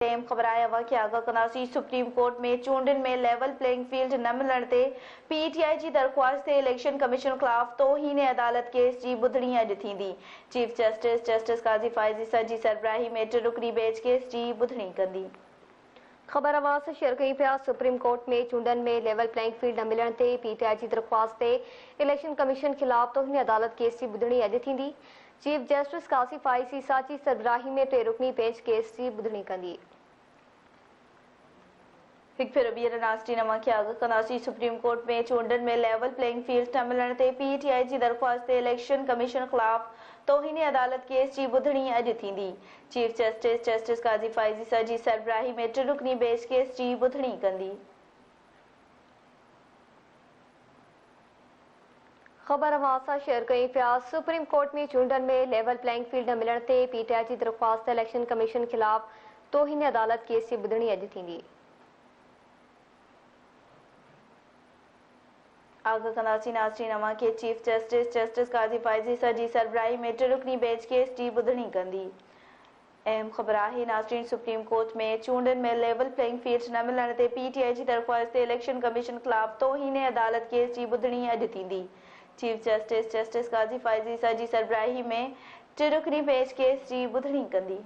अहम ख़बर आहे कि आगाह कंदासीं सुप्रीम कोर्ट में चूंडनि में लेवल प्लेइंग फील्ड न मिलण ते पीटीआई जी दरख़्वास्त ते इलेक्शन कमीशन ख़िलाफ़ तौहीन अदालत केस जी ॿुधणी अॼु थींदी। चीफ जस्टिस काज़ी फ़ाइज़ ईसा जी सरबराही में 3 रुकनी बेंच केस जी ॿुधणी कंदी। खबर आवाज़ शेयर कई पिया। सुप्रीम कोर्ट में चूंडनि में लेवल प्लेइंग फील्ड न मिलण ते पीटीआई जी दरख़्वास्त ते इलेक्शन कमीशन ख़िलाफ़ तौहीन अदालत केस जी ॿुधणी अॼु थींदी। चीफ जस्टिस काज़ी फ़ाइज़ ईसा जी सरबराही में 3 रुकनी बेंच केस जी ॿुधणी कंदी। एक फिर ॿीहर नाज़रीन खे आगाह कंदासीं सुप्रीम कोर्ट में चूंडनि में लेवल प्लेइंग फील्ड न मिलण ते पीटीआई जी दरख़्वास्त ते इलेक्शन कमीशन ख़िलाफ़ तौहीन अदालत केस जी ॿुधणी अॼु थींदी। चीफ जस्टिस काज़ी फ़ाइज़ ईसा जी सरबराही में 3 रुकनी बेंच केस जी ॿुधणी कंदी। खबर अवां शेयर कई पिया। सुप्रीम कोर्ट में चूंडनि में लेवल प्लेइंग फील्ड न मिलण ते पीटीआई जी दरख़्वास्त इलेक्शन कमीशन ख़िलाफ़ तौहीन अदालत केस जी ॿुधणी अॼु थींदी। आगाह कंदासीं नाज़रीन के चीफ जस्टिस काज़ी फ़ाइज़ ईसा जी सरबराही में 3 रुकनी बेंच केस जी ॿुधणी कंदी। अहम ख़बर आहे नाज़रीन सुप्रीम कोर्ट में चूंडनि में लेवल प्लेइंग फील्ड न मिलण ते पीटीआई जी दरख़्वास्त ते इलेक्शन कमीशन ख़िलाफ़ तौहीन अदालत केस जी ॿुधणी अॼु थींदी। चीफ जस्टिस काज़ी फ़ाइज़ ईसा जी सरबराही में 3 रुकनी बेंच केस जी ॿुधणी कंदी।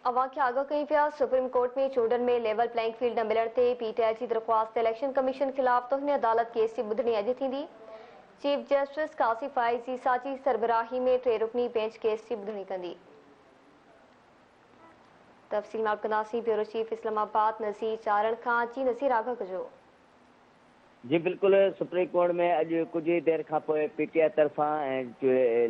अवां खे आगाह कई पिया। सुप्रीम कोर्ट में चूंडनि में लेवल प्लेइंग फील्ड न मिलण ते पीटीआई जी दरख़्वास्त ते इलेक्शन कमीशन ख़िलाफ़ तौहीन अदालत केस जी ॿुधणी अॼु थींदी। चीफ जस्टिस काज़ी फ़ाइज़ ईसा जी सरबराही में 3 रुकनी बेंच केस जी ॿुधणी कंदी। तफ़सील मालूम कंदासीं। ब्यूरो चीफ इस्लामाबाद नज़ीर चारण खां। जी नज़ीर आगाह कजो। जी बिल्कुल। सुप्रीम कोर्ट में अॼु कुछ ही देर खां पोइ पीटीआई तरफ़ां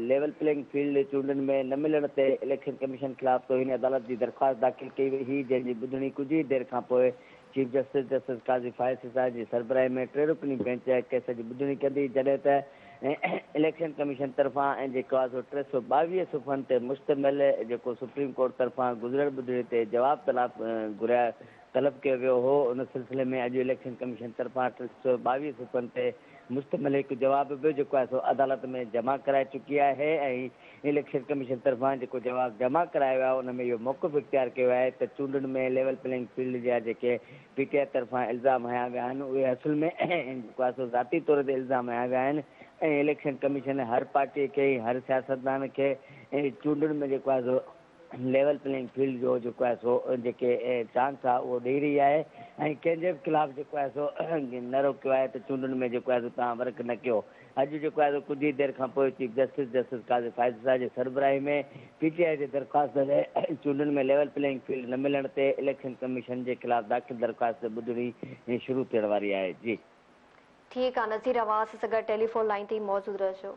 लेवल प्लेइंग फील्ड चूंडनि में न मिलण ते इलेक्शन कमीशन ख़िलाफ़ तौहीन अदालत जी दरख़्वास्त दाख़िल कई वई हुई, जंहिंजी ॿुधणी कुछ ही देर खां पोइ चीफ जस्टिस काज़ी फ़ाइज़ ईसा जी सरबराही में 3 रुकनी बेंच केस जी ॿुधणी कंदी, जॾहिं त इलेक्शन कमीशन तरफ़ां जेको आहे सो 322 सुफ़हनि ते मुश्तमिल जेको सुप्रीम कोर्ट तरफ़ां गुज़िरियल ॿुधणी ते जवाब तलब कयो वियो हो, उन सिलसिले में अॼु इलेक्शन कमीशन तरफ़ां 322 सुफ़हनि ते मुश्तमिल हिकु जवाब बि जेको आहे सो अदालत में जमा कराए चुकी आहे ऐं इलेक्शन कमीशन तरफ़ां जेको जवाब जमा करायो आहे उन में इहो मौक़िफ़ इख़्तियार कयो आहे त चूंडनि में लेवल प्लेइंग फील्ड जा जेके पीटीआई तरफ़ां इल्ज़ाम हया विया आहिनि उहे असुल में जेको आहे सो ज़ाती तौर ते इल्ज़ाम हया विया आहिनि ऐं इलेक्शन कमीशन हर पार्टीअ खे हर सियासतदान खे चूंडनि में जेको आहे सो लेवल प्लेइंग फील्ड जो जेको आहे सो जेके चांस आहे उहो ॾेई रही आहे ऐं कंहिंजे बि ख़िलाफ़ु जेको आहे सो न रोकियो आहे त चूंडनि में जेको आहे सो तव्हां वर्क न कयो। अॼु जेको आहे सो कुझु ई देर खां पोइ चीफ जस्टिस काज़ी फ़ाइज़ ईसा जी सरबराही में पीटीआई जी दरख़्वास्त ते चूंडनि में लेवल प्लेइंग फील्ड न मिलण ते इलेक्शन कमीशन जे ख़िलाफ़ दाख़िल दरख़्वास्त ॿुधणी शुरू थियण वारी आहे। जी ठीकु आहे। नज़ीर आवाज़ सां गॾु टेलीफोन लाइन ते मौजूदु रहिजो।